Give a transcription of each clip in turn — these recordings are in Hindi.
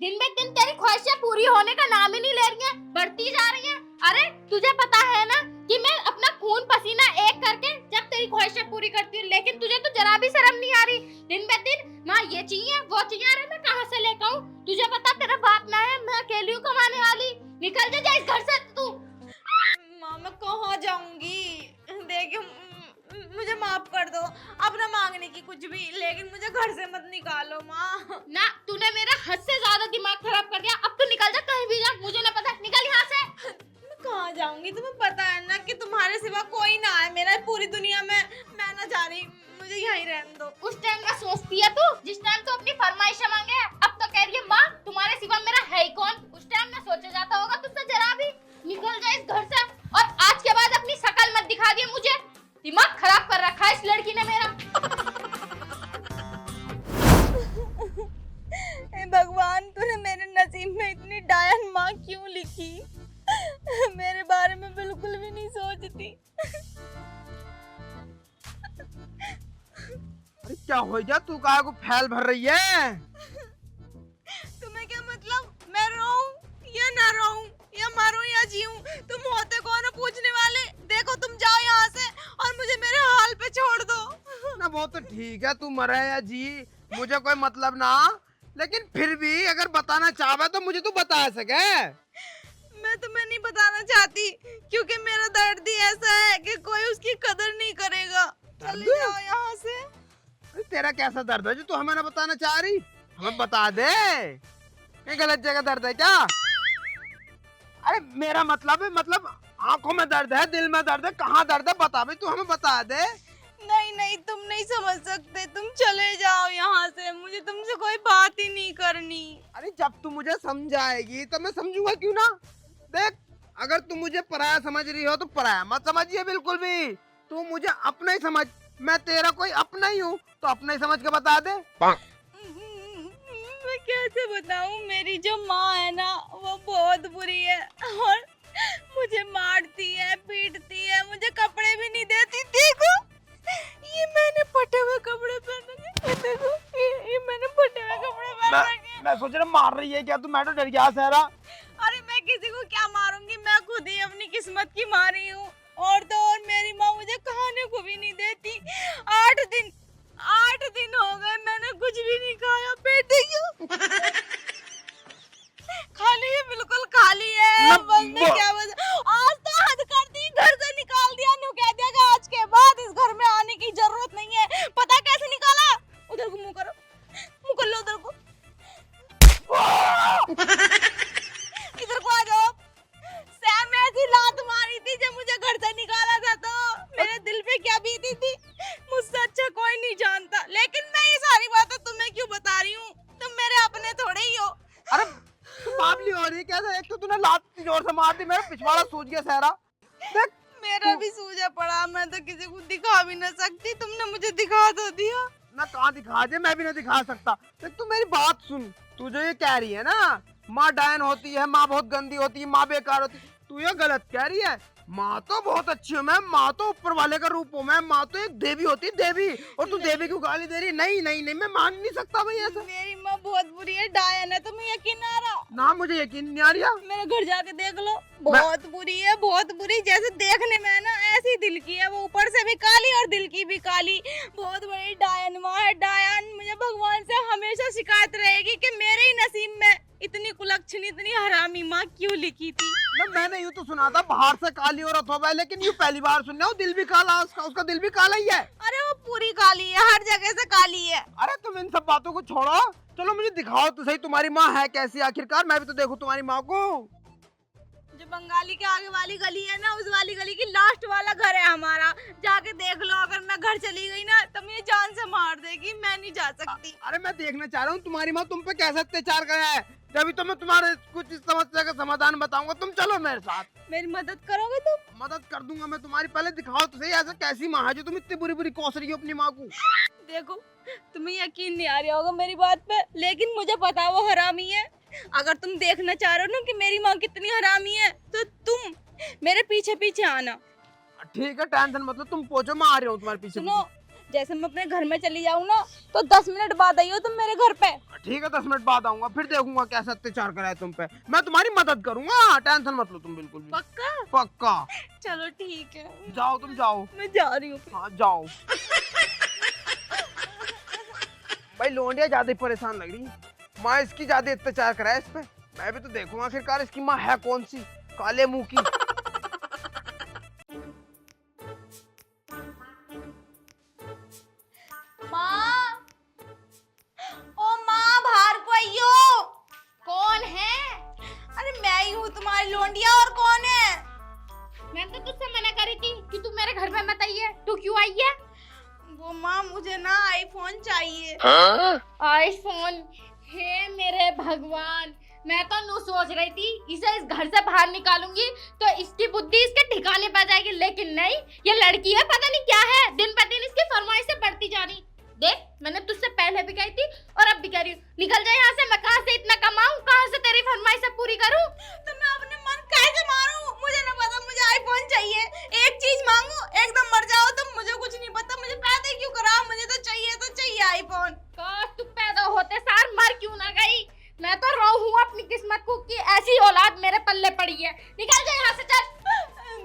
दिन में दिन तेरी ख्वाहिशें पूरी होने का नाम ही नहीं ले रही हैं, बढ़ती जा रही हैं। अरे तुझे पता है ना कि मैं अपना खून पसीना एक करके जब तेरी ख्वाहिशें पूरी करती हूँ, लेकिन तुझे तो जरा भी शर्म नहीं आ रही। दिन में दिन माँ ये चाहिए वो चाहिए। अरे मैं कहाँ से लेकर आऊँ? तुझे पता तेरा बाप ना है, मैं अकेली हूँ कमाने वाली। निकल जा इस घर से तू। माँ मैं कहाँ जाऊंगी? देखिए मुझे माफ कर दो, अब ना मांगने की कुछ भी, लेकिन मुझे घर से मत निकालो माँ। ना तूने मेरा हद से ज्यादा दिमाग खराब कर दिया। अब तू निकल जा कहीं भी जा, मुझे ना पता। निकल यहाँ से। मैं कहाँ जाऊंगी? तुम्हें पता है ना कि तुम्हारे सिवा कोई ना है मेरा पूरी दुनिया में। मैं ना जा रही, मुझे यहीं रहने दो। उस टाइम का सोचती है तू जिस टाइम तू अपनी फरमाइशें मांगे। अब तो कह रही है माँ तुम्हारे सिवा मेरा है ही कौन। उस टाइम ना सोचा जाता होगा तुझसे जरा भी। निकल जा इस घर से, और आज के बाद अपनी शक्ल मत दिखा दिए मुझे। दिमाग खराब कर रखा है इस लड़की ने मेरा। हे भगवान, तूने मेरे नसीब में इतनी डायन माँ क्यों लिखी? मेरे बारे में बिल्कुल भी नहीं सोचती। अरे क्या हो गया, तू कहाँ को फैल भर रही है? तुम्हें क्या मतलब मैं रोऊं या ना रोऊं, या मरूं या जीऊं? तुम होते कौन हो पूछने वाले? देखो तुम जाओ यहाँ से और मुझे मेरे हाल पे छोड़ दो। ना वो तो ठीक है, तू मरे या जी मुझे कोई मतलब ना, लेकिन फिर भी अगर बताना चाहे तो मुझे तू बता सके। मैं तुम्हें नहीं बताना चाहती क्योंकि मेरा दर्द ही ऐसा है कि कोई उसकी कदर नहीं करेगा। चले जाओ यहाँ से। अरे तेरा कैसा दर्द है जो तू हमें ना बताना चाह रही? हमें बता दे, ये गलत जगह दर्द है क्या? अरे मेरा मतलब है, मतलब आंखों में दर्द है, दिल में दर्द है, कहाँ दर्द है बता भाई, तू हमें बता दे। नहीं नहीं, तुम नहीं समझ सकते, तुम चले जाओ यहाँ से, मुझे तुमसे कोई बात ही नहीं करनी। अरे जब तू मुझे समझाएगी तो मैं समझूंगा क्यों ना। देख, अगर तू मुझे पराया समझ रही हो तो पराया मत समझिए बिल्कुल भी। तू मुझे अपना ही समझ, मैं तेरा कोई अपना ही हूँ, तो अपना ही समझ के बता दे। मैं कैसे बताऊं? मेरी जो माँ है ना वो बहुत बुरी है और मुझे मारती है, पीटती है, मुझे कपड़े भी नहीं देती। देखो ये मैंने फटे हुए कपड़े पहन रखे, देखो ये मैंने फटे हुए कपड़े पहन रखे। मैं सोच रहा मार रही है क्या तू? मैं तो डर गया सहरा। अरे मैं किसी को क्या मारूंगी, मैं खुद ही अपनी किस्मत की मारी हूँ। और तो और मेरी माँ मुझे खाने को भी नहीं देती। 8 दिन हो गए मैंने कुछ भी नहीं खाया। पेट देखियो खाली है, बिल्कुल खाली है। बस मैं क्या बता, आज तो हद कर दी, घर से निकाल दिया। न्यू कह दिया कि आज के बाद इस घर में आने की जरूरत नहीं है। पता कैसे निकाला? उधर को मुंह करो, मुंह कर लो उधर को। इधर को आ जाओ। सैम में ऐसी लात मारी थी जब मुझे घर से निकाला था, तो मेरे दिल पे क्या बीती थी मुझसे अच्छा कोई नहीं जानता। लेकिन मैं ये सारी बातें तुम्हें क्यों बता रही हूँ? तुम मेरे अपने थोड़े ही हो। अरे तू बावली हो रही है कैसे? एक तो तूने लात जोर से मार दी, मेरा पिछवाड़ा सूज गया सहरा। देख मेरा भी सूजा पड़ा, मैं तो किसी को दिखा भी ना सकती, तुमने मुझे दिखा तो दिया। ना कहाँ दिखा दे, मैं भी नहीं दिखा सकता। देख तू मेरी बात सुन, तू जो ये कह रही है ना माँ डायन होती है, माँ बहुत गंदी होती है, माँ बेकार होती है, तू ये गलत कह रही है। माँ तो बहुत अच्छी हूँ मैं, माँ तो ऊपर वाले का रूप हूँ मैं, माँ तो एक देवी होती है, देवी। और तू देवी क्यों गाली दे रही? नहीं नहीं नहीं, मैं मान नहीं सकता भाई ऐसा। मेरी माँ बहुत बुरी है, डायन है, तुम्हें यकीन आ रहा? ना मुझे यकीन नहीं आ रहा। मेरे घर जाके देख लो, बहुत बुरी है, बहुत बुरी। जैसे देखने में है ना ऐसी दिल की है, वो ऊपर से भी काली और दिल की भी काली। बहुत बड़ी डायन माँ है, डायन। मुझे भगवान से हमेशा शिकायत रहेगी कि मेरे ही नसीब में इतनी कुलक्षणी, इतनी हरामी माँ क्यों लिखी थी। ना मैंने यूँ तो सुना था बाहर से काली औरत हो गई, लेकिन यूँ पहली बार सुन रहा हूँ दिल भी काला उसका, उसका दिल भी काला ही है। अरे वो पूरी काली है, हर जगह से काली है। अरे तुम इन सब बातों को छोड़ो, चलो मुझे दिखाओ तो सही तुम्हारी माँ है कैसी आखिरकार, मैं भी तो देखूं तुम्हारी माँ को। जो बंगाली के आगे वाली गली है ना, उस वाली गली की लास्ट वाला घर है हमारा। जाके देख लो, अगर मैं घर चली गई ना तो मुझे जान से मार देगी, मैं नहीं जा सकती। अरे मैं देखना चाह रहा हूँ तुम्हारी माँ तुम पे कैसे अत्याचार करा है, तभी तो मैं तुम्हारे कुछ इस समस्या का समाधान बताऊंगा। तुम चलो मेरे साथ। मेरी मदद करोगे तुम? मदद कर दूंगा मैं तुम्हारी, पहले दिखाओ तो सही ऐसा कैसी माँ है जो तुम इतनी बुरी बुरी कोस रही हो अपनी माँ को। देखो तुम्हें यकीन नहीं आ रहा होगा मेरी बात पे, लेकिन मुझे पता वो हरामी है। अगर तुम देखना चाह रहे हो ना कि मेरी माँ कितनी हरामी है, तो तुम मेरे पीछे पीछे आना। ठीक है टेंशन मतलब, तुम पहुंचो मैं आ रहा हूँ तुम्हारे पीछे। सुनो, जैसे मैं अपने घर में चली जाऊँ ना तो 10 मिनट बाद आइयो तुम मेरे घर पे। ठीक है 10 मिनट बाद आऊंगा, फिर देखूंगा कैसा अत्याचार करा है तुम पे। मैं तुम्हारी मदद करूंगा, टेंशन मत लो तुम बिल्कुल भी। पक्का? पक्का। चलो ठीक है, जाओ तुम जाओ। मैं जा रही हूँ। हाँ जाओ। भाई लोंडिया ज्यादा ही परेशान लग रही, माँ इसकी ज्यादा अत्याचार करा है इस पे। मैं भी तो देखूंगा आखिरकार इसकी माँ है कौन सी काले मुंह की। माँ, ओ माँ बाहर को आइयो। कौन है? अरे मैं ही हूँ तुम्हारी लोंडिया, और कौन है? मैंने तो तुझसे मना करी थी कि तू मेरे घर में मत आइए। तू क्यों आई है? वो माँ मुझे ना आईफोन चाहिए। आईफोन? हे मेरे भगवान, मैं तो नू सोच रही थी इसे इस घर से बाहर निकालूंगी तो इसकी बुद्धि इसके ठिकाने पे आ जाएगी, लेकिन नहीं, ये लड़की है, पता नहीं क्या है, दिन पर दिन इसकी फरमाइशें बढ़ती जा रही। देख मैंने तुझसे पहले भी कही थी और अब भी कह रही हूँ, निकल जा यहाँ से। मैं कहाँ से इतना कमाऊं, कहाँ से तेरी फरमाइशें पूरी करूं? तो मैं अपने मन कैसे मारूं? मुझे ना पता, मुझे आईफोन चाहिए। एक चीज मांगू एकदम मर जाओ तुम, मुझे कुछ नहीं पता, मुझे पैदा क्यों करा, मुझे तो चाहिए आईफोन। काश तू पैदा होते सार मर क्यों ना गई। मैं तो रो हूँ अपनी किस्मत को कि ऐसी औलाद मेरे पल्ले पड़ी है। निकल जा यहाँ से, चल।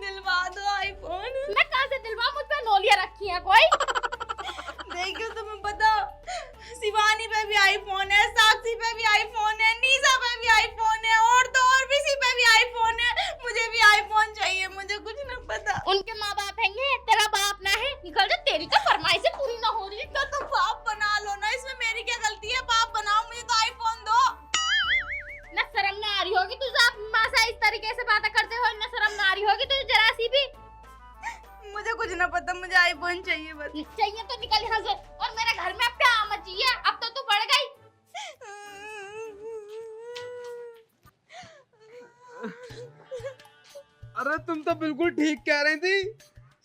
दिलवा दो आईफोन। मैं कहाँ से दिलवा, मुझ पे नौलियां रखी है कोई? देखो तुम्हें पता, शिवानी पे भी आईफोन है, साक्षी पे भी आईफोन है, नीसा पे भी आईफोन है, और तो और भी सी पे भी आईफोन है। मुझे भी आईफोन चाहिए, मुझे कुछ नहीं पता। उनके माँ बाप हैंगे, तेरा बाप ना है। निकल जा, तेरी तो फरमाइशें पूरी ना हो रही। तो तुम बाप बना लो ना, इसमें मेरी क्या गलती है? बाप बनाओ, मुझे तो आईफोन दो। ना शर्म ना आ रही होगी तुझे अपनी माँ से इस तरीके से बातें करते हो? ना शर्म ना आ रही होगी तुझे जरा सी भी? मुझे कुछ ना पता, मुझे आईफोन चाहिए बस। चाहिए तो निकल यहाँ से, और मेरे घर में अब क्या आना चाहिए? अब तो तू बढ़ गई। अरे तुम तो बिल्कुल ठीक कह रही थी,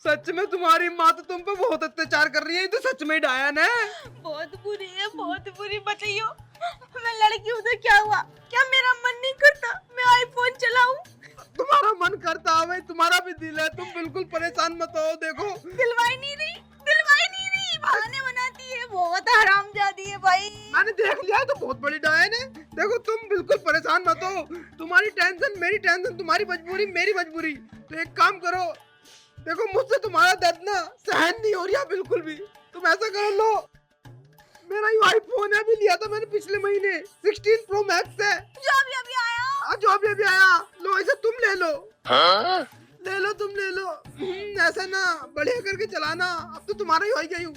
सच में तुम्हारी माँ तो तुम पे बहुत अत्याचार कर रही है। ये तो सच में डायन है। बहुत बुरी है, बहुत बुरी। बताइयो मैं लड़की हूँ तो क्या हुआ? क्या मेरा मन नहीं करता मैं आईफोन चलाऊं? तुम्हारा मन करता है भाई, तुम्हारा भी दिल है, तुम बिल्कुल परेशान मत हो। देखो दिलवाई नहीं रही, बहाने बनाती है, बहुत हरामजादी है भाई। मैंने देख लिया है, तो बहुत बड़ी डायन है। देखो तुम बिल्कुल परेशान मत हो, तुम्हारी टेंशन मेरी टेंशन, तुम्हारी मजबूरी मेरी मजबूरी। तो एक काम करो, देखो मुझसे तुम्हारा दर्द ना सहन नहीं हो रहा बिल्कुल भी। तुम ऐसा करो, लो मेरा ये आईफोन है, अभी लिया था मैंने पिछले महीने, 16 प्रो मैक्स है, जो अभी आया। जो अभी आया। लो इसे तुम ले लो। ले लो तुम ले लो। ऐसा ना बढ़िया करके चलाना, अब तो तुम्हारा ही हो गई हूँ।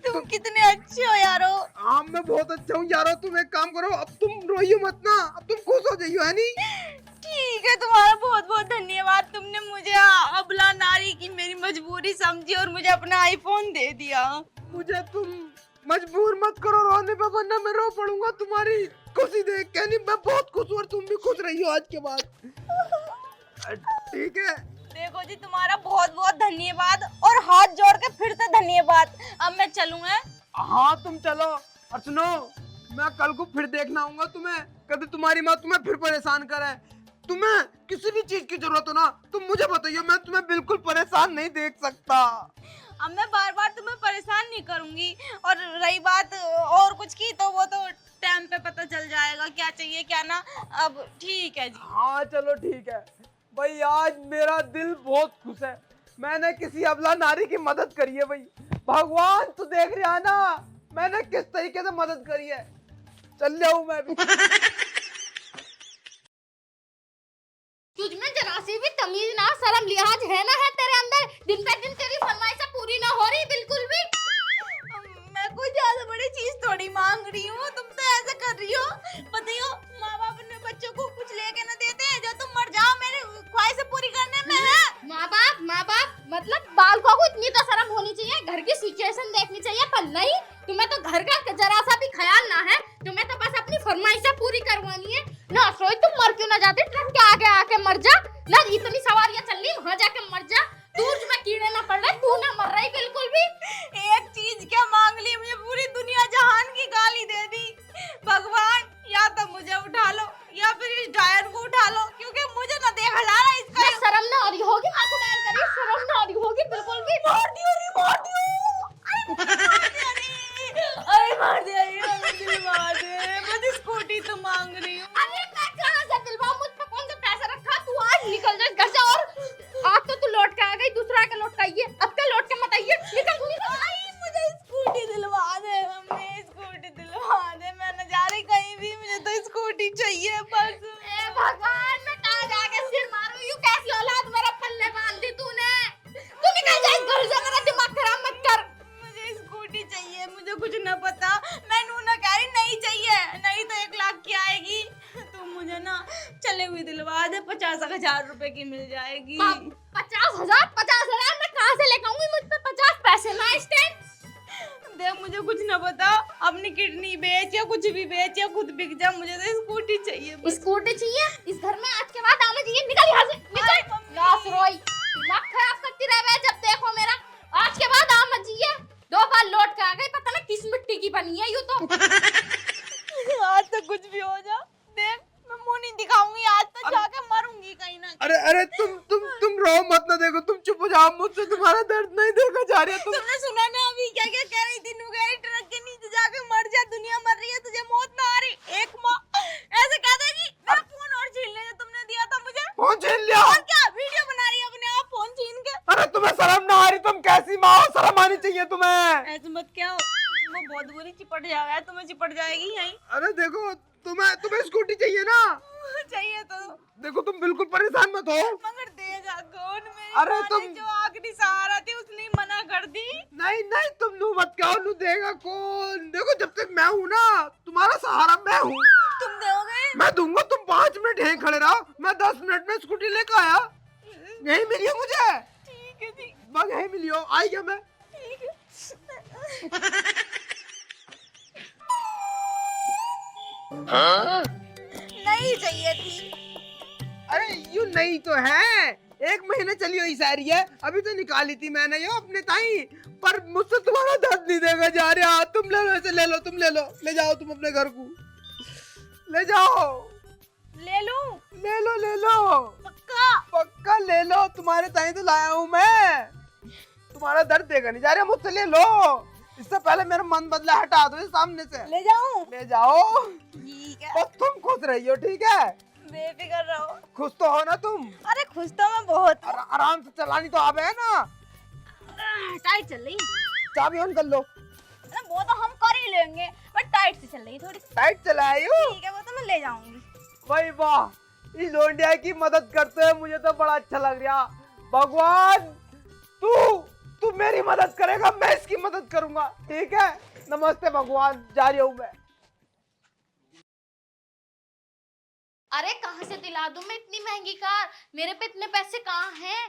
तुम कितने अच्छे हो यारो। हाँ मैं बहुत अच्छा हूँ यारो। तुम एक काम करो, अब तुम रोइयो मत ना, अब तुम खुश हो जाइयो, है नहीं? ठीक है, तुम्हारा बहुत बहुत धन्यवाद। तुमने मुझे अबला नारी की मेरी मजबूरी समझी और मुझे अपना आईफोन दे दिया। मुझे तुम मजबूर मत करो रोने पे, वरना मैं रो पड़ूंगा तुम्हारी खुशी देख के। नहीं मैं बहुत खुश हूँ और तुम भी खुश रही हो आज के बाद। ठीक है देखो जी, तुम्हारा बहुत बहुत धन्यवाद और हाथ जोड़ के फिर से धन्यवाद। अब मैं चलूंगा। हाँ तुम चलो। और सुनो, मैं कल को फिर देखना आऊंगा तुम्हें, कभी तुम्हारी माँ तुम्हें फिर परेशान करे। तुम्हें किसी भी चीज की जरूरत हो ना, तुम मुझे बताइए, मैं तुम्हें बिल्कुल परेशान नहीं देख सकता। अब मैं बार बार तुम्हें परेशान नहीं करूंगी। और रही बात और कुछ की, तो वो तो टाइम पे पता चल जाएगा क्या चाहिए क्या ना। अब ठीक है जी। हाँ चलो ठीक है भाई, आज मेरा दिल बहुत खुश है, मैंने किसी अबला नारी की मदद करी है भाई। भगवान तू देख रहा है ना मैंने किस तरीके से मदद करी है। चल जाऊं मैं भी। तुझमें जरा सी भी तमीज ना शर्म लिहाज है ना है तेरे अंदर? दिन पे दिन तेरी फरमाइशें पूरी ना हो रही बिल्कुल भी। मैं कोई ज्यादा बड़ी चीज थोड़ी मांग रही हूँ, तुम तो ऐसा कर रही हो। बताइयो माँ बाप अपने बच्चों को कुछ लेके ना देते हैं, जो तुम मर जाओ मेरी ख्वाहिशें पूरी करने में है। माँ बाप मतलब बालकों को इतनी तो शर्म होनी चाहिए, घर की सिचुएशन देखनी चाहिए। पर नहीं, तुम्हें तो घर का जरा सा भी ख्याल ना है, तुम्हें तो बस अपनी फरमाइशें पूरी करवानी है ना। सोई तुम मर क्यों ना जाती, ट्रक के आगे आके मर जा ना। इतनी सवारियां चल रही, वहां जाके मर जा। दूर में कीड़े ना पड़ रहे, तू ना मर रही बिल्कुल भी। एक चीज क्या मांग ली, मुझे पूरी दुनिया जहान की गाली दे दी। भगवान या तो मुझे उठा लो या फिर इस डायन को उठा लो, क्योंकि मुझे ना देख ला रहा इसका। शर्म ना आ रही होगी, मैं तो डायल करी, शर्म ना आ रही होगी बिल्कुल भी। मार दी चाहिए बस। ए भगवान, मैं कहाँ जाके सिर मारूं? यूं कैसी औलाद मेरा पल्ले बांध दी तूने? तू निकल जा इस घर से, मेरा दिमाग खराब मत कर। मुझे स्कूटी चाहिए, मुझे कुछ न पता। मैं नूना कह रही नहीं चाहिए, नहीं तो 1 लाख की आएगी। तुम मुझे ना चले हुए दिलवा दे, 50,000 रुपए की मिल जाएगी। 50,000 मैं कहाँ से लेकर आऊंगी? मुझ पे 50 पैसे ना इस टाइम। देख मुझे कुछ न पता, अपनी किडनी बेच या कुछ भी बेच या खुद बिक जा, मुझे तो स्कूटी चाहिए बस। स्कूटी चाहिए? इस घर में आज के बाद आना चाहिए। निकल यहाँ से, निकल। लाश रोई, दिमाग खराब करती रह जब देखो मेरा। आज के बाद आ मत जाइए। 2 बार लौट के आ गई, पता ना किस मिट्टी की बनी है यूं तो। आज तो कुछ भी हो जा, देख मैं मुंह नहीं दिखाऊंगी, आज तो जाके मरूंगी कहीं ना। अरे तुम रो मत ना, देखो तुम चुप हो जाओ, मुझसे तुम्हारा दर्द नहीं देखा जा रहा है। तुमने सुना ना अभी क्या क्या कह रही थी? नुगेरी ट्रक के नीचे जाके मर जा, दुनिया मर रही है, तुझे मौत ना आ रही। एक माँ ऐसे कह देगी। मेरा फोन और छीन ले जो तुमने दिया था मुझे। फोन छीन लिया? और क्या वीडियो बना रही है अपने आप फोन छीन के? अरे तुम्हें शर्म ना आ रही? तुम कैसी माँ हो? शर्म आनी चाहिए तुम्हें। ऐसे मत क्या, वो बहुत बुरी चिपट जाएगा, तुम्हें चिपट जाएगी यहीं। अरे देखो तुम्हें स्कूटी चाहिए ना? चाहिए तो देखो तुम बिल्कुल परेशान मत हो। मगर देगा कौन? मेरी अरे माँ ने तुम- जो आखिरी सहारा थी उसने ही मना कर दी। नहीं तुम नू मत कहो, नू देगा कौन? देखो जब तक मैं हूँ ना, तुम्हारा सहारा मैं हूँ। तुम दोगे? मैं दूंगा। तुम 5 मिनट यहीं खड़े रहो, मैं 10 मिनट में स्कूटी लेकर आया। यही मिली हो मुझे। ठीक है ठीक। बस यही मिली हो, आई गया मैं। ठीक है। नहीं चाहिए थी। अरे यू नहीं तो है, 1 महीने चली हुई सारी है, अभी तो निकाली थी मैंने ये अपने ताई। पर मुझसे तुम्हारा दर्द नहीं देगा जा रहा। तुम ले लो, इसे ले लो, तुम ले लो, ले जाओ तुम अपने घर को, ले जाओ। ले लूं? ले लो ले लो, पक्का? पक्का ले लो, तुम्हारे ताई तो लाया हूँ मैं। तुम्हारा दर्द देगा नहीं जा रहा, मुझसे ले लो। इससे पहले मेरा मन बदला, हटा दो इस सामने से। ले जाऊं? ले जाओ, ठीक है। बस तुम खुश रहियो, ठीक है? बेफिक्र रहो। खुश तो हो ना तुम? अरे खुश तो मैं बहुत हूँ। आराम से चलानी तो आवे है ना? टाइट चल रही। चाबी ऑन कर लो। अरे वो तो हम कर ही लेंगे, बट टाइट से चल रही थोड़ी। टाइट चलाए हो? ठीक है, वो तो मैं ले जाऊंगी। भाई वाह, इस लोंडिया की मदद करते हैं, मुझे तो बड़ा अच्छा लग रहा। भगवान तू मेरी मदद करेगा, मैं इसकी मदद करूंगा, ठीक है? नमस्ते भगवान, जा रही हूँ मैं। अरे कहाँ से दिला दूं मैं इतनी महंगी कार? मेरे पे इतने पैसे कहाँ हैं?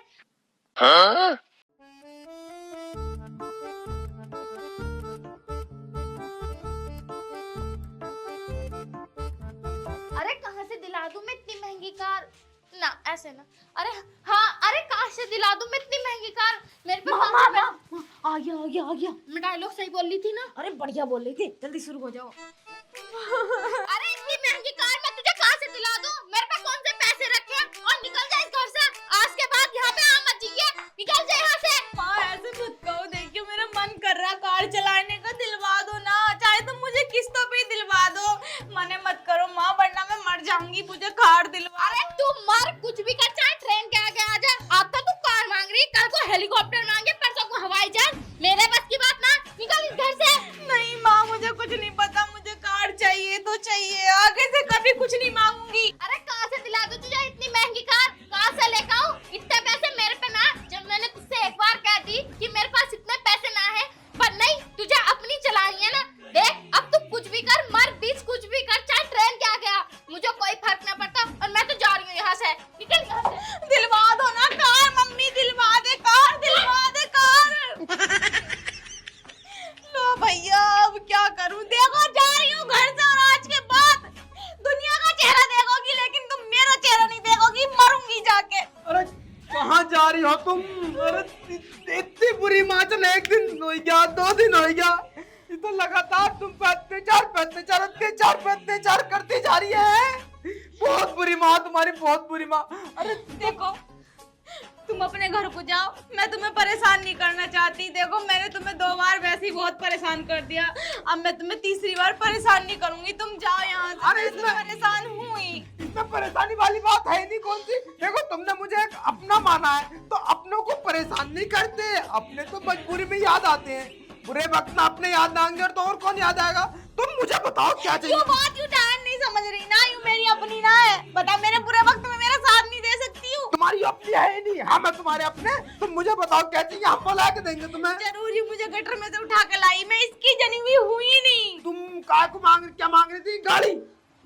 अरे कहाँ से दिला दूं मैं इतनी महंगी कार? ना ऐसे ना। अरे हाँ, अरे कहाँ से दिला दूं मैं इतनी महंगी कार? मेरे पे आ गया। मैं डायलॉग सही बोल रही थी ना? अरे बढ़िया बोल रही थी, जल्दी शुरू हो जाओ। अरे इतनी महंगी कार मैं तुझे कहाँ से दिला दूं? मेरे पास कौन से पैसे रखे हैं? और निकल जा इस घर से। आज के बाद यहाँ पे आ मत जाइए, निकल जा यहाँ से। माँ ऐसे मत कहो, देखियो मेरा मन कर रहा कार चलाने का, दिलवा दो ना, चाहे तुम मुझे किस्तों पे दिलवा दो। मने मत करो माँ, वरना मैं मर जाऊंगी, मुझे कार दिलवा। अरे तू मर, कुछ भी कर, चाहे ट्रेन के आगे आ जा। अब तो तू कार मांग रही, कल को हेलीकॉप्टर मांगे, परसों को हवाई जहाज। मेरे बस की बात ना, निकल इस घर से। नहीं माँ, मुझे कुछ नहीं पता, मुझे कार चाहिए तो चाहिए, आगे से कभी कुछ नहीं मांगूंगी। अरे कहाँ से दिला दूं तुझे इतनी महंगी कार? कहाँ से लेकर आऊं? इतने पैसे मेरे पे ना। जब मैंने तुझसे एक बार कह दी कि मेरे पास इतने पैसे ना है, पर नहीं, तुझे अपनी चलानी है ना। देख अब तू कुछ भी कर, मर बीच कुछ भी कर, चाहे ट्रेन के आगे आ, मुझे कोई फर्क ना पड़ता। और मैं तो जा रही हूँ यहाँ से, निकल यहाँ से। दिलवा दो ना कार, मम्मी दिलवा दे कार, दिलवा दे कार। लो भैया अब क्या करूं? देखो जा रही हूँ घर से, और आज के बाद दुनिया का चेहरा देखोगी, लेकिन तुम मेरा चेहरा नहीं देखोगी, मरूंगी जाके। अरे कहाँ जा रही हो तुम? अरे इतनी बुरी माँ, चल 1 दिन हो गया, 2 दिन हो गया, ये तो लगातार तुम पे अत्याचार करती जा रही है। बहुत बुरी माँ तुम्हारी, बहुत बुरी माँ। अरे देखो तुम अपने घर को जाओ, मैं तुम्हें परेशान नहीं करना चाहती। देखो मैंने तुम्हें 2 बार वैसे ही बहुत परेशान कर दिया, अब मैं तुम्हें तीसरी बार परेशान नहीं करूंगी। तुम जाओ यहाँ से। अरे मैं इसमें परेशान हूँ ही। इसमें परेशानी वाली बात है नहीं, कौन सी? देखो तुमने मुझे एक अपना माना है, तो अपनों को परेशान नहीं करते, अपने तो मजबूरी में याद आते हैं। बुरे वक्त में अपने याद आएंगे और तो और कौन याद आएगा? तुम मुझे बताओ क्या चाहिए? You want you done नहीं समझ रही ना, यूं मेरी अपनी ना है। बता, मेरे बुरे वक्त में मेरा साथ नहीं दे सकती हूँ? तुम्हारी अपनी है ही नहीं, हाँ मैं तुम्हारे अपने। तुम मुझे बताओ क्या चाहिए, हम ला के देंगे तुम्हें। जरूर ही मुझे गटर में से उठा के लाई, मैं इसकी जनी हुई हुई नहीं। तुम काय को क्या मांग रही थी? गाड़ी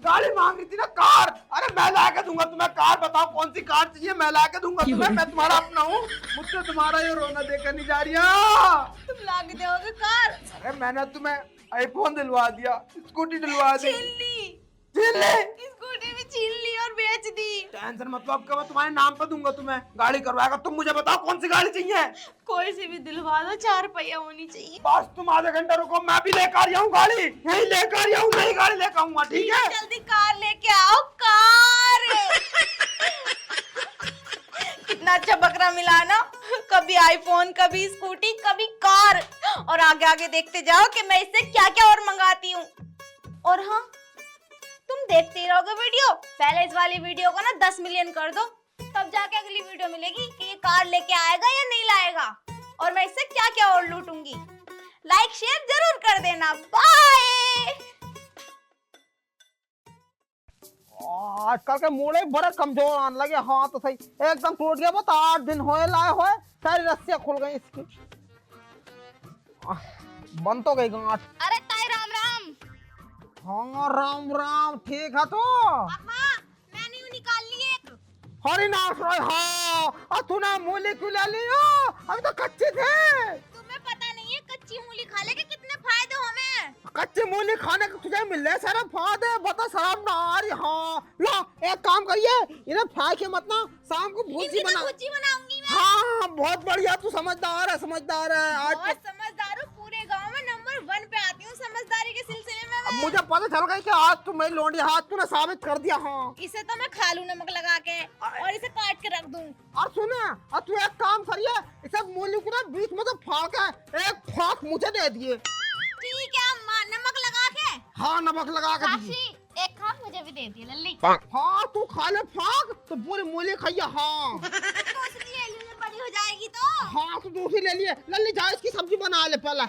गाड़ी मांग रही थी ना, कार। अरे मैं ला के दूंगा तुम्हें कार, बताओ कौन सी कार चाहिए, मैं ला के दूंगा तुम्हें। मैं तुम्हारा अपना हूँ, मुझसे तुम्हारा ये रोना देखकर नहीं जा रही। तुम ला के दोगे कार? अरे मैंने तुम्हें आईफोन दिलवा दिया, स्कूटी दिलवा दी। छीन ली, छीन ले? स्कूटी भी छीन ली और बेच दी। टेंशन मतलब अब मैं तुम्हारे नाम पे दूंगा तुम्हें, गाड़ी करवाएगा। तुम मुझे बताओ कौन सी गाड़ी चाहिए। कोई सी भी दिलवा दो, 4 पहिया होनी चाहिए। बस तुम आधे घंटा रुको, मैं भी लेकर आऊँ गाड़ी, यही लेकर आऊँ, नई गाड़ी लेकर आऊंगा, ठीक है? जल्दी कार लेके आओ, कार। कितना अच्छा बकरा मिला ना, कभी आईफोन, कभी स्कूटी, कभी कार। और आगे आगे देखते जाओ कि मैं इससे क्या क्या और मंगाती हूँ। और हाँ, तुम देखते ही रहोगे वीडियो। पहले इस वाली वीडियो को ना 10 मिलियन कर दो, तब जाके अगली वीडियो मिलेगी कि ये कार लेके आएगा या नहीं लाएगा, और मैं इससे क्या क्या और लूटूंगी। लाइक शेयर जरूर कर देना। बाय। आजकल के मूड़े बड़े कमजोर आने लगे। हाँ तो सही, एकदम टूट गया। बता 8 दिन होए लाए होए, सारी रस्सियां खुल गई इसकी। बंद तो गई गांठ। अरे ताई राम राम। हाँ राम राम, ठीक है तो। पापा, मैंने यूं निकाल ली एक। हरी नाश रोय। हाँ और तूने मूली क्यों ले ली हो? अभी तो कच्चे थे। तुम्हें पता नहीं है कच्ची मूली खा ले के कितने फायदे हमें। कच्ची मूली खाने के तुझे मिल रहे सारा फायदे, बता शराब ना आ रही। हाँ लो एक काम करिए, इन्हें फ्राई के मत ना, शाम को भुर्जी बना। भुर्जी बनाऊंगी मैं। हाँ बहुत बढ़िया, तू समझदार है, समझदार है। आज बहुत समझदार हूँ, पूरे गांव में नंबर 1 पे आती हूँ समझदारी के सिलसिले में अब मैं। मुझे पता चल गया कि आज तू मेरी लोंडी, हाथ तूने साबित कर दिया। हाँ इसे तो मैं खा लूं नमक लगा के, और इसे काट के रख दूं। और सुना, और तू एक काम करिए, इसे मूली को ना बीच में से फाड़ के एक फाक मुझे दे दिए। ठीक है अम्मा, नमक लगा के। हाँ नमक लगा के दीजिए। चाची एक खाक मुझे भी दे दिए लल्ली। हाँ तू खा ले फाक तो पूरी मूली खाइए। हाँ दूसरी ले लूं जब बड़ी हो जाएगी तो। हाँ तो दूसरी ले लिए। लल्ली जा इसकी सब्जी बना ले पहले।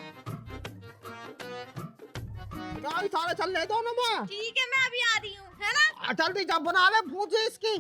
गाड़ी सारे चल ले दो ना मैं। ठीक है, मैं अभी आ रही हूँ, है ना? जल्दी जब बना ले, पूछे इसकी।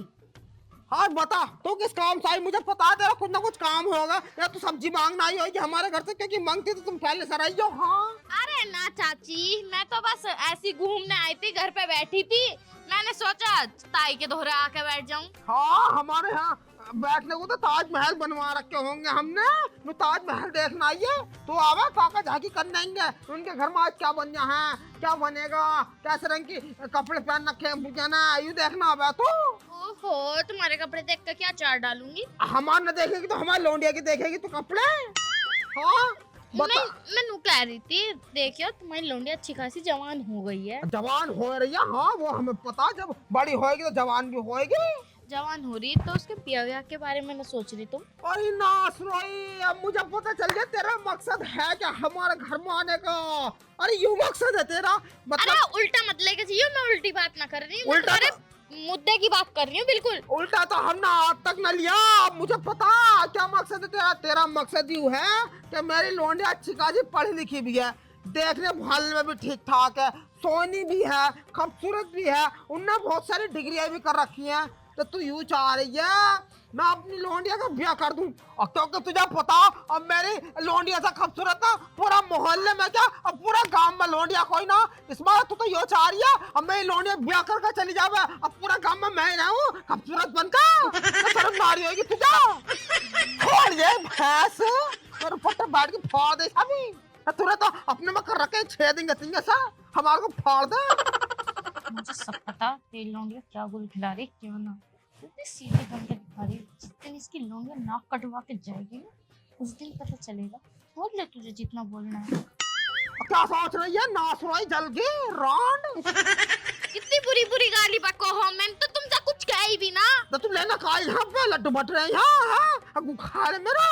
हाँ बता तू किस काम से आई, मुझे पता तेरा कुछ ना कुछ काम होगा, या तू सब्जी मांगना आई होगी हमारे घर से, क्योंकि मांगती तो तुम पहले सर आई हो। हाँ अरे ना चाची, मैं तो बस ऐसी घूमने आई थी, घर पे बैठी थी, मैंने सोचा ताई के दोहरे आके बैठ जाऊं। हाँ हमारे यहाँ बैठने को तो ताजमहल बनवा रखे होंगे हमने, तो ताजमहल देखना आइए तो आवा काका झाकी कर देंगे उनके घर में आज क्या बन है, क्या बनेगा, कैसे रंग की कपड़े पहन रखे मुझे ना, यू देखना आवा तो। ओहो, तुम्हारे कपड़े देख कर क्या चार डालूंगी। हमारे न देखेगी तो हमारे लौंडिया की देखेगी तो कपड़े। हाँ मैं नू कह रही थी, देखियो तुम्हारी लौंडी अच्छी खासी जवान हो गई है। जवान हो रही है। हाँ वो हमें पता, जब बड़ी होएगी तो जवान भी होएगी। जवान हो रही तो उसके पिया के बारे में मैं सोच रही तुम। अरे नास रोई, अब मुझे पता चल गया तेरा मकसद है क्या हमारे घर में आने का। अरे यू मकसद है तेरा, मतलब। अरे उल्टा मत लेके चाहिए, मैं उल्टी बात ना कर रही हूँ, उल्टा मुद्दे की बात कर रही हूँ बिल्कुल। उल्टा तो हमने आज तक न लिया। अब मुझे पता क्या मकसद है तेरा। तेरा मकसद यूँ है कि मेरी लौंडी अच्छी खासी पढ़ी लिखी भी है, देखने भालने में भी ठीक ठाक है, सोनी भी है, खूबसूरत भी है, उनने बहुत सारी डिग्रियां भी कर रखी हैं। तो तू यूँ चाह रही है मैं अपनी लौंडिया का ब्याह कर दूं, और क्योंकि तुझे पता अब मेरी लौंडिया से खूबसूरत ना पूरा मोहल्ले में क्या, अब पूरा गांव में लौंडिया कोई ना। इस बार तू तो यो चाह रही है अब मेरी लौंडिया ब्याह करके चली जावे, अब पूरा गांव में मैं रहूं खूबसूरत बनकर, तो शर्म नारी होगी तुझे। छोड़ ये भैंस, मेरे पट्टे बैठ के फाड़ दे अभी, तूने तो अपने में कर रखे 6 दिन गतिंगे सा हमारे को फाड़ दे। मुझे सब पता तेरी लौंडिया क्या गुल खिला रही क्या ना, इतनी सीधे बनकर दिखा रही। जिस दिन इसकी लौंडिया नाक कटवा के जाएगी ना, उस दिन पता चलेगा। बोल ले तुझे जितना बोलना है। क्या सोच रही है नासुराई जल गई रांड। इतनी बुरी बुरी गाली बको हो, मैंने तो तुमसे कुछ कहा ही भी ना। तो तुम लेना खा यहाँ पे लड्डू बट रहे हैं, अब खा ले मेरा।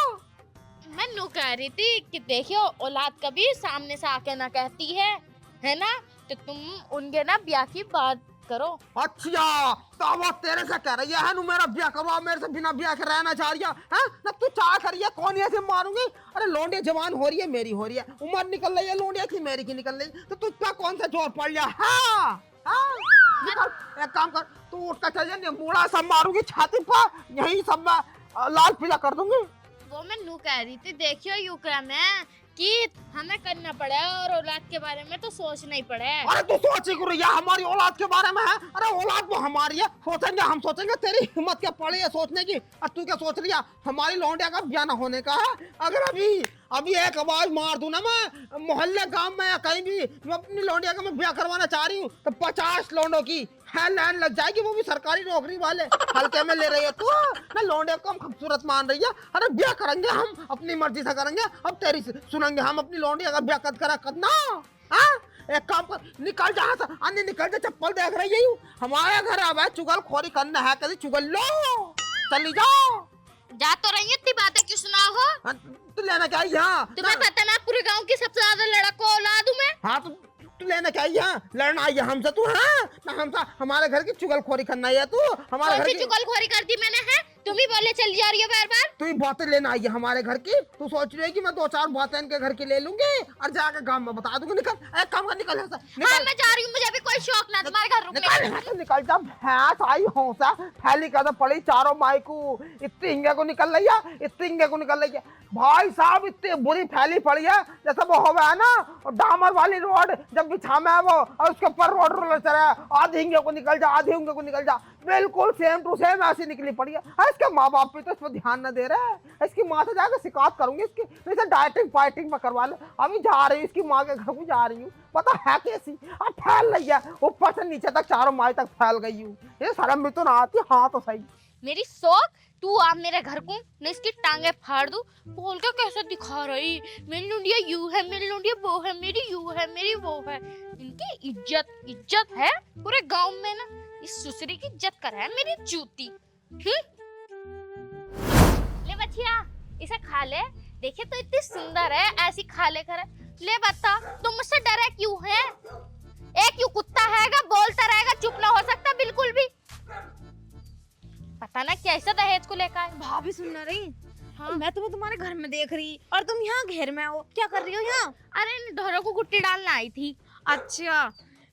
मैं नू कह रही थी कि देखियो औलाद कभी सामने से आके ना कहती है ना, तो तुम उनके ना ब्याह की बात करो। अच्छा तो वो तेरे से कह रही है मेरा ब्याह करवा, मेरे से बिना ब्याह के रहना चाह रही है ना, तू चाह करी है कौन ऐसे मारूंगी। अरे लौंडिया जवान हो रही है, मेरी हो रही है, उम्र निकल रही है लौंडिया की, मेरी की निकल रही, तो तुझ पे कौन सा जोर पड़ गया। हाँ निकल, एक काम कर, तू उठ कर चल जा, मुड़ा सब मारूंगी छाती पर, यही सब मैं लाल पीला कर दूंगी। वो मैं नू कह रही थी, देखियो यूक्रेन में कि हमें करना पड़े और औलाद के बारे में तो सोचना ही पड़े। अरे तू सोच ही रही हमारी औलाद के बारे में है? अरे औलाद तो हमारी है, सोचेंगे हम सोचेंगे, तेरी हिम्मत क्या पड़ी है सोचने की? और तू क्या सोच लिया हमारी लौंडिया का ब्याह न होने का है? अगर अभी एक आवाज मार दूं ना मैं मोहल्ले गांव में या कहीं भी, मैं अपनी लौंडिया का मैं ब्याह करवाना चाह रही हूँ तो 50 लौंडों की है लाइन लग जाएगी, वो भी सरकारी नौकरी वाले। हल्के में ले रही है तू? मैं लौंडिया को हम खूबसूरत मान रही है। अरे ब्याह करेंगे हम अपनी मर्जी से करेंगे, अब तेरी सुनेंगे हम अपनी लौंडिया का ब्याह करना। हाँ एक काम कर, निकल जा यहाँ से, अन्य निकल जा, चप्पल देख रही है हमारे घर अब है चुगल खोरी करना है, कभी चुगल लो, चली जाओ। जा तो रही है, इतनी बातें क्यों सुनाओ हो? तू लेना क्या यहाँ? तुम्हें पता ना पूरे गांव की सबसे ज्यादा लड़का औलाद हूँ मैं। हाँ तू लेना क्या यहाँ? लड़ना आई है हमसे तू? हाँ ना हमसे हमारे घर की चुगलखोरी करना है तू? हमारे घर की चुगलखोरी कर दी मैंने? है तुम ही बोले चली जा रही हो बार बार। तू ही बातें लेना आई है हमारे घर की? तू सोच रही है कि मैं 2-4 बातें इनके घर की ले लूंगी और जाकर गांव में बता दूंगी? निकल, एक काम कर, निकल यहाँ से। हाँ मैं जा रही हूँ, मुझे अभी कोई शौक ना तुम्हारे घर रुकने। निकल जा, भैंस आई हौसा थैली का पड़ी चारों माई को, इतनी हिंगे को निकल रही है, इतनी हिंगे को निकल रही है भाई साहब, इतनी बुरी फैली पड़ी है जैसे वो हो गया ना और डामर वाली रोड जब बिछा में है वो और उसके ऊपर रोड रोलर चल रहा है, आधी हिंगे को निकल जा, आधी हिंगे को निकल जा, बिल्कुल सेम टू सेम ऐसी निकली पड़ी है। इसके माँ बाप भी तो इस पर ध्यान न दे रहे हैं, इसकी माँ से जाकर शिकायत करूंगी इसकी, जैसे डाइटिंग फाइटिंग में करवा ले। अभी जा रही हूँ इसकी माँ के घर को जा रही हूँ, पता है कैसी अब फैल रही है, ऊपर से नीचे तक चारों माई तक फैल गई हूँ, ये शर्म भी तो ना आती। हाँ तो सही मेरी शौक तू आप मेरे घर को न इसकी टांगे फाड़ दूं, बोल के कैसे दिखा रही मेरी लुंडिया यू है, मेरी लुंडिया वो है, मेरी यू है, मेरी वो है। इनकी इज्जत है पूरे गांव में ना, इस सुसरी की इज्जत कर है मेरी जूती। ले बच्चिया इसे खा ले, देखे तो इतनी सुंदर है, ऐसी खा ले कर। ले बता तुम मुझसे डरे क्यों है? एक यू कुत्ता हैगा बोलता रहेगा, चुप ना हो सकता बिल्कुल भी। पता ना कैसा दहेज को लेकर आए। भाभी सुन ना रही? हाँ मैं तुम्हें तुम्हारे घर में देख रही और तुम यहाँ घेर में हो, क्या कर रही हो यहाँ? अरे ढोरों को गुट्टी डालना आई थी। अच्छा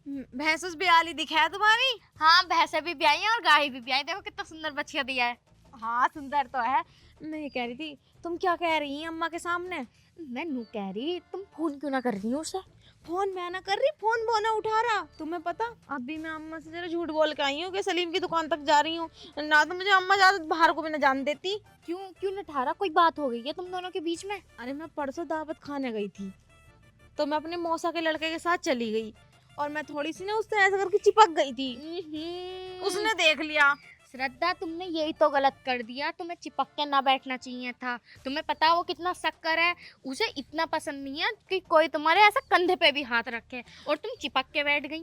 भैंस भी आली दिखाया तुम्हारी? हाँ भैंसे भी ब्याई है और गाय भी ब्याई, देखो कितना सुंदर बच्चिया दिया है। हाँ सुंदर तो है। मैं ये कह रही थी तुम क्या कह रही हैं अम्मा के सामने? मैं नू कह रही तुम फोन क्यों ना कर रही हो उसे? फोन मैं ना कर रही, फोन वो ना उठा रहा। तुम्हें पता अभी मैं अम्मा से जरा झूठ बोल के आई हूँ कि सलीम की दुकान तक जा रही हूँ, ना तो मुझे अम्मा ज्यादा बाहर को भी ना जान देती। क्यों न ठारा? कोई बात हो गई है तुम दोनों के बीच में? अरे मैं परसों दावत खाने गई थी तो मैं अपने मौसा के लड़के के साथ चली गई और मैं थोड़ी सी ना उससे ऐसा करके चिपक गई थी, उसने देख लिया। श्रद्धा तुमने यही तो गलत कर दिया, तुम्हें चिपक के ना बैठना चाहिए था। तुम्हें पता है वो कितना शक्कर है, उसे इतना पसंद नहीं है कि कोई तुम्हारे ऐसा कंधे पे भी हाथ रखे, और तुम चिपक के बैठ गई।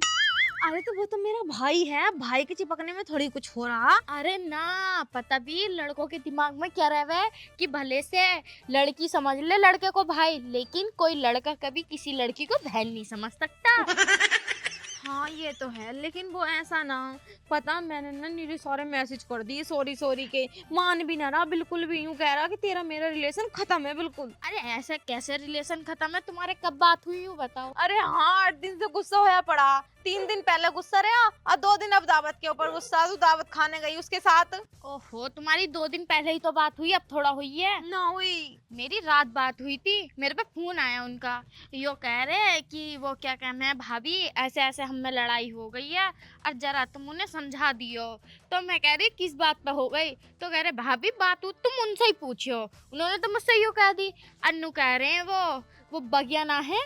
अरे तो वो तो मेरा भाई है, भाई के चिपकने में थोड़ी कुछ हो रहा। अरे ना पता भी लड़कों के दिमाग में क्या रहे है कि भले से लड़की समझ ले लड़के को भाई, लेकिन कोई लड़का कभी किसी लड़की को बहन नहीं समझ सकता। हाँ ये तो है, लेकिन वो ऐसा ना, पता मैंने ना नीरे सारे मैसेज कर दिए सॉरी के, मान भी ना रहा बिल्कुल भी, यूं कह रहा कि तेरा मेरा रिलेशन खत्म है बिल्कुल। अरे ऐसा कैसे रिलेशन खत्म है? तुम्हारे कब बात हुई हो बताओ? अरे हाँ 8 दिन से गुस्सा होया पड़ा, 3 दिन पहले गुस्सा रहा और 2 दिन अब दावत के ऊपर गुस्सा, तू दावत खाने गई उसके साथ। ओहो तुम्हारी 2 दिन पहले ही तो बात हुई, अब थोड़ा हुई है? ना हुई, मेरी रात बात हुई थी, मेरे पे फोन आया उनका, यो कह रहे कि वो क्या कहना है भाभी ऐसे ऐसे हम में लड़ाई हो गई है और जरा तुम उन्हें समझा दियो। तो मैं कह रही किस बात पे हो गई? तो कह रहे भाभी बात हो तुम उनसे ही पूछो। उन्होंने तो मुझसे यूँ कह दी। अन्नू कह रहे हैं वो बगिया ना है?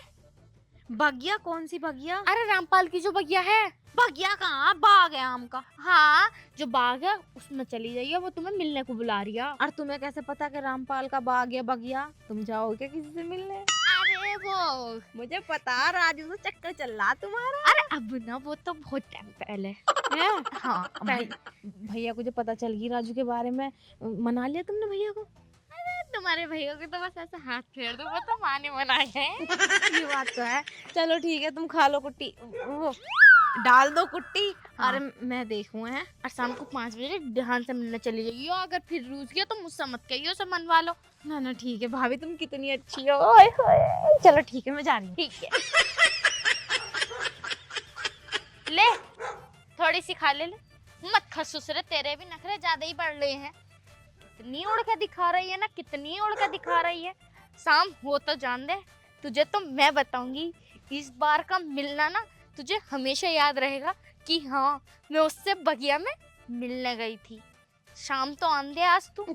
बगिया? कौन सी बगिया? अरे रामपाल की जो बगिया है। बगिया कहाँ? बाग है आम का। हाँ जो बाग है उसमें चली जाइए, वो तुम्हें मिलने को बुला रही है। और तुम्हें कैसे पता कि रामपाल का बाग या बगिया? तुम जाओगे किसी से मिलने? अरे वो मुझे पता, राजू से चक्कर चल रहा तुम्हारा। अरे अब ना वो तो बहुत टाइम पहले है। हाँ भैया को जो पता चल गई राजू के बारे में, मना लिया तुमने भैया को? तुम्हारे भैया के तो बस ऐसे हाथ फेर दो, वो तो माने मनाए हैं। ये बात तो है। चलो ठीक है तुम खा लो कुट्टी, वो डाल दो कुट्टी। हाँ। अरे मैं देखूं है। और शाम को 5 बजे ध्यान से मिलने चली जाइए, अगर फिर रूस गया तो मुझसे मत कहिए, उसे मनवा लो। ना ना ठीक है भाभी, तुम कितनी अच्छी हो। ओए होए। चलो ठीक है मैं जा रही हूँ। ठीक है ले थोड़ी बड़ी सी खा ले। मत खसुस रे, तेरे भी नखरे ज्यादा ही बढ़ रहे हैं। कितनी उड़ के दिखा रही है ना, कितनी उड़ के दिखा रही है। शाम हो तो जान दे, तुझे तो मैं बताऊंगी। इस बार का मिलना ना तुझे हमेशा याद रहेगा कि हाँ मैं उससे बगिया में मिलने गई थी। शाम तो आन दे आज तू।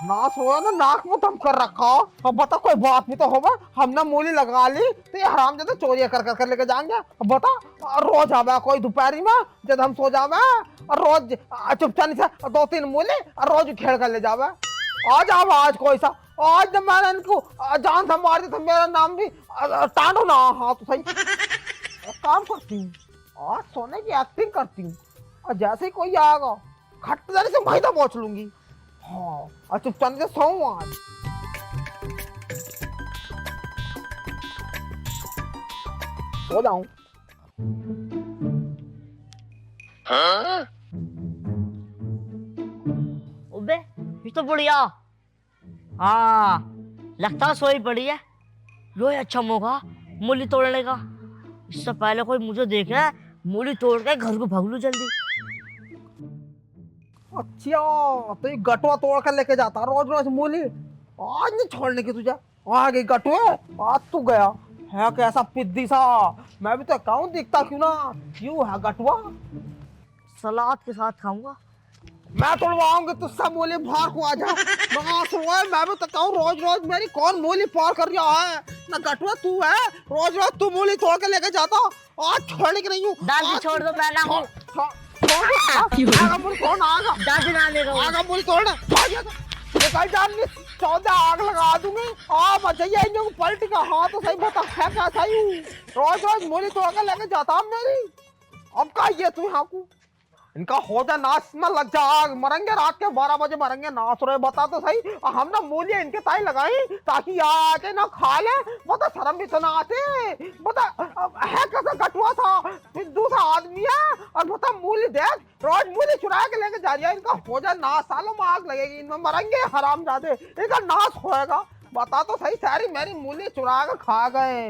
नाश हो ना, नाक में दम कर रखा हो। अब बता कोई बात भी तो होगा, हमने मूली लगा ली तो ये हराम जाते चोरी कर लेके जाएंगे। अब बता, और रोज आवे कोई दोपहरी में जब हम सो जावे, और रोज चुपचानी से 2-3 मूली और रोज खेल कर ले जावे। आज आवा आज कोई सा, आज जब मैंने इनको जान से मार दी तो मेरा नाम भी टांडो ना। हाँ तो सही काम करती हूँ, आज सोने की एक्टिंग करती हूँ, और जैसे ही कोई आएगा खट जाने से वहीं तो पहुंच लूंगी। हाँ, और चुपचाप से सोऊं आज। सो जाऊं। अबे ये तो बढ़िया। हाँ लगता है सोई पड़ी है। यो अच्छा मौका मूली तोड़ने का। इससे पहले कोई मुझे देखे मूली तोड़ के घर को भाग लूं जल्दी। अच्छा तो ये गटुआ तोड़ कर लेके जाता रोज रोज मूली। आज नहीं छोड़ने की तुझे। आ गई गटुए, आज तू गया है कैसा पिद्दी सा। मैं भी तो कहूँ दिखता क्यों ना, क्यों है गटुआ। सलाद के साथ खाऊंगा। मैं तोड़वाऊंगी तुझसे मूली, बाहर को आ जा। मैं भी तो कहूँ रोज रोज मेरी कौन मूली पार कर रहा है ना। गटुआ तू है, रोज रोज तू मूली तोड़ के लेके जाता। आज छोड़ने की नहीं हूँ। दाल भी छोड़ दो, मैं ना हूँ। कौन आगा दाल ना लेगा आगा मूली तोड़ना। निकल जाऊंगी, 14 आग लगा दूंगी। बचाइए इन लोग पलट का। हाँ तो सही बता है क्या सही हूँ। रोज रोज मूली तोड़ के लेके जाता हूँ मेरी। अब का ये तू यहाँ को इनका हो जा नाश में लग जा। आग मरेंगे रात के 12 बजे मरेंगे। नाश रहे बता तो सही। हम ना मूली इनके ताई लगाई ताकि आके ना खा ले। बता शर्म भी तो ना आते। बता है कैसा गटुआ था, फिर दूसरा आदमी है और बता मूली देख रोज मूली चुरा के लेके जा रही है। इनका हो जा नाश, सालों में आग लगेगी, इनमें मरेंगे हराम जादे। इनका नाश होएगा। बता तो सही, सारी मेरी मूली चुरा कर खा गए।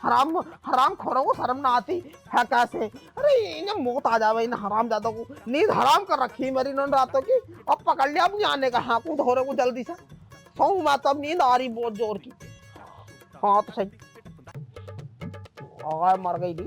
हराम हराम खोरों को शर्म ना आती है कैसे। अरे इन्हें मौत आ जावे इन हराम जादों को। नींद हराम कर रखी है मेरी इन रातों की। अब पकड़ लिया, अब नहीं आने का। हाँ कूद हो रहे को जल्दी से सोऊं मैं तो। अब नींद आ रही बहुत जोर की। हाँ तो सही मर गई दी।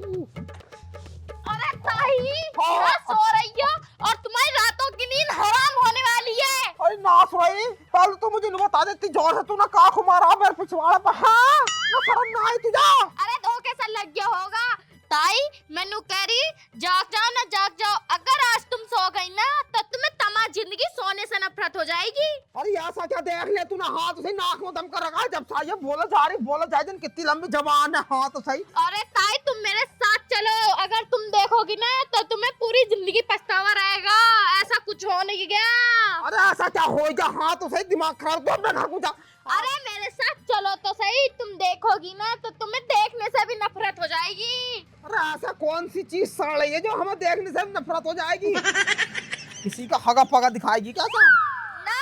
अरे ताई मैं सो रही हूँ और तुम्हारी रातों की नींद हराम होने वाली है। अरे नाश भाई पहले तो मुझे नहीं बता देती जोर से। तू ना काख मारा मेरे पिछवाड़े पे। हाँ ना शर्म ना आई तुझे। अरे धोखे से लग गया होगा। ताई मैनू कह रही जाग जाओ ना, जाग जाओ। अगर आज तुम सो गई ना तो तुम्हें तमाम जिंदगी सोने से नफरत हो जाएगी। अरे ऐसा क्या देख लिया तूने। हाथ से नाक में दम कर रखा है। जब सा ये बोला जा रही बोला जाए दिन कितनी लंबी जबान है। हाँ तो सही। अरे ताई तुम मेरे साथ चलो, अगर तुम देखोगी ना तो तुम्हें पूरी जिंदगी पछतावा रहेगा। ऐसा कुछ हो नहीं गया। अरे ऐसा क्या हो गया। हाँ तो सही, दिमाग खराब तो अपने घर को जा। अरे मेरे साथ चलो तो सही, तुम देखोगी ना तो तुम्हें देखने से भी नफरत हो जाएगी। अरे ऐसा कौन सी चीज सड़ रही है जो हमें देखने से नफरत हो जाएगी। किसी का हगा पगा दिखाएगी क्या सा? ना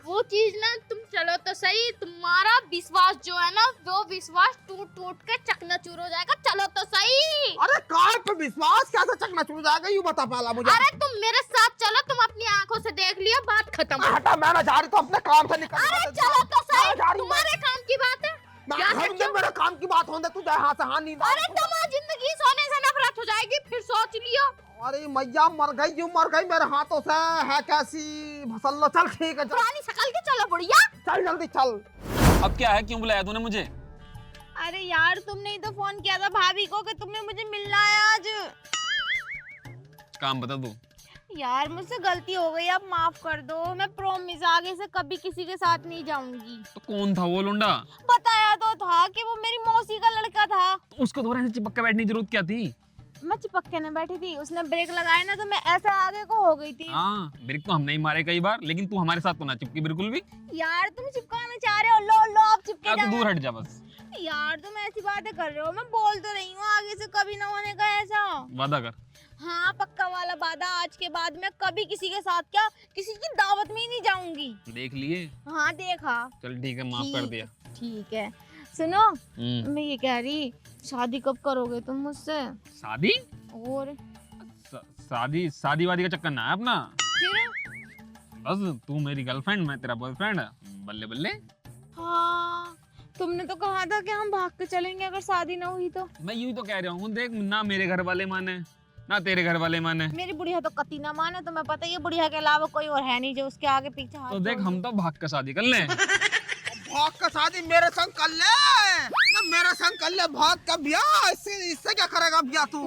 वो चीज ना, तुम चलो तो सही। तुम्हारा विश्वास जो है ना वो विश्वास टूट टूट के चकनाचूर हो जाएगा। चलो तो सही। अरे कार पे विश्वास कैसे चकनाचूर हो जाएगा, यूं बता पहला मुझे। अरे तुम मेरे साथ चलो, तुम अपनी आंखों से देख लियो, बात खत्म। हटा, मैं ना जा रही तो अपने काम से निकल। अरे चलो तो सही, तुम्हारे काम की बात है। मेरे काम की बात होने तू जाए। हाँ से हाँ नींद। अरे तुम्हारी जिंदगी सोने से नफरत हो जाएगी, फिर सोच लियो। अरे मैया मर गई, यूं मर गई मेरे हाथों से। है कैसी भसल लो। चल ठीक है, पुरानी शकल के चलो बुढ़िया। चल जल्दी चल। अब क्या है, क्यों बुलाया तूने मुझे? अरे यार तुमने ही तो फोन किया था भाभी को कि तुम्हें मुझे मिलना है आज। काम बता तू। यार मुझसे गलती हो गई, अब माफ कर दो। मैं प्रॉमिस आगे से कभी किसी के साथ नहीं जाऊंगी। तो कौन था वो लुंडा? बताया तो था कि वो मेरी मौसी का लड़का था। तो उसको दोबारा ऐसे चिपक के बैठने की जरूरत क्या थी? मैं चिपक के न बैठी थी, उसने ब्रेक लगाया ना तो मैं ऐसे आगे को हो गई थी। हाँ ब्रेक तो हमने ही मारे कई बार, लेकिन तू हमारे साथ तो ना चिपकी बिल्कुल भी। यार तुम चिपकाना चाह रहे हो, लो लो आप चिपके या तो जाओ। दूर हट जा बस। यार तुम ऐसी बातें कर रहे हो, मैं बोल तो रही हूँ आगे से कभी ना होने का ऐसा। वादा कर। हाँ पक्का वाला वादा, आज के बाद मैं कभी किसी के साथ क्या किसी की दावत में ही नहीं जाऊंगी। देख लिए? हाँ देखा। चल ठीक है, माफ कर दिया। ठीक है। सुनो, हम्म, मैं ये कह रही, शादी कब करोगे तुम मुझसे? शादी और शादी शादी वादी का चक्कर ना है अपना। फिर? बस तू मेरी गर्लफ्रेंड, मैं तेरा बॉयफ्रेंड। बल्ले बल्ले। हाँ, तुमने तो कहा था कि हम भाग के चलेंगे अगर शादी ना हुई तो। मैं यूं तो कह रहा हूँ, देख ना मेरे घर वाले माने ना तेरे घर वाले माने, मेरी बुढ़िया तो कती ना माने, तुम्हें पता ही है बुढ़िया के अलावा कोई और है नहीं जो उसके आगे पीछे हाथ तो देख जोड़ हम तो भाग कर शादी कर लें। भाग का शादी मेरे संग कर ले ना, मेरे संग कर ले भाग का ब्याह। इससे क्या करेगा ब्याह तू?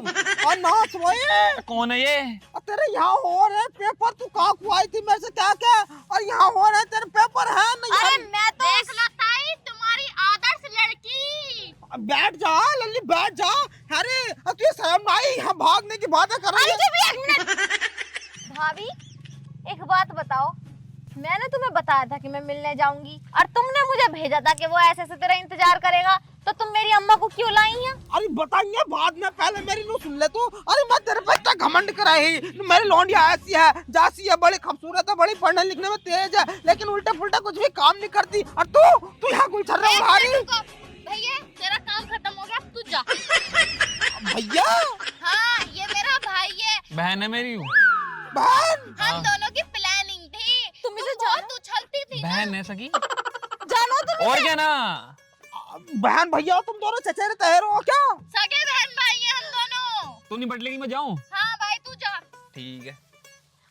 और नाच वही कौन है ये? और तेरे यहाँ हो रहे पेपर, तू कहाँ खुआई थी मेरे से क्या क्या? और यहाँ हो रहे तेरे पेपर है नहीं? अरे मैं तो देख लो ताई, तुम्हारी आदर्श लड़की। बैठ जा लल्ली, बैठ जा। अरे अब तुझे शर्म आई यहाँ भागने की बातें कर रही है? भाभी एक बात बताओ, मैंने तुम्हें बताया था कि मैं मिलने जाऊंगी और तुमने मुझे भेजा था कि वो ऐसे ऐसे तेरा इंतजार करेगा, तो तुम मेरी अम्मा को क्यों लाई हैं? अरे बताइए बाद में, पहले मेरी नु सुन ले तू। अरे मैं तेरे पे इतना घमंड कराई, मेरी लौंडिया ऐसी है जासी है, बड़ी खूबसूरत है, बड़ी पढ़ने लिखने में तेज है, लेकिन उल्टा पुल्टा कुछ भी काम नहीं करती। और तू यहाँ कोई छर्रा एक उड़ा रही? मिनट रुको। भैया तेरा काम खत्म हो गया, तू जा। भैया हाँ, ये मेरा भाई है। बहन है मेरी। बहन, हम दोनों की प्लानिंग थी। तुम इसे बहुत उछलती थी ना। बहन है सगी। जानो तुम और क्या ना? बहन भैया तुम दोनों चचेरे तहेरो हो क्या? सगे बहन भाई हैं हम दोनों। तू नहीं बटलेगी, मैं जाऊं? हाँ भाई तू जा। ठीक है।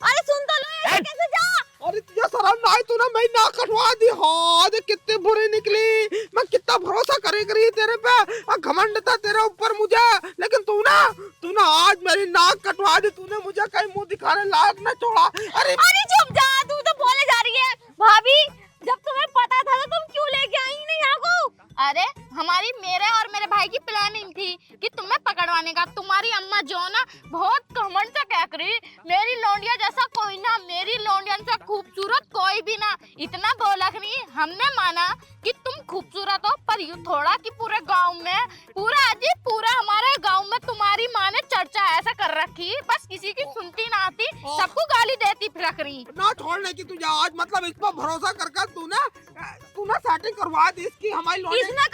अरे सुन तो लो, ऐसे कैसे जा? अरे तुझे शर्म ना आई? तूने मेरी नाक कटवा दी। हाँ देख कितनी बुरी निकली, मैं कितना भरोसा करी तेरे पे और घमंड था तेरे ऊपर मुझे, लेकिन तूने आज मेरी नाक कटवा दी। तूने मुझे कहीं मुंह दिखाने लायक न छोड़ा। अरे चुप जा, तू तो बोले जा रही है। भाभी जब तुम्हें पता था तो तुम क्यों लेके आई नहीं यहाँ को? अरे हमारी, मेरे और मेरे भाई की प्लानिंग थी कि तुम्हें पकड़वाने का। तुम्हारी अम्मा जो ना बहुत घमंड से कह रही, मेरी लौंडिया जैसा कोई ना, मेरी लौंडियन से खूबसूरत कोई भी ना, इतना बोलक नहीं। हमने माना कि तुम खूबसूरत हो, पर यूं थोड़ा कि पूरे गांव में, पूरा हमारे गांव में तुम्हारी माँ ने चर्चा ऐसा कर रखी, बस किसी की सुनती ना आती, सबको गाली देती फिरक रही। ना छोड़ने की तुझे आज, मतलब इस पर भरोसा करके तूने सेटिंग करवा दी इसकी हमारी लौंडी। किसने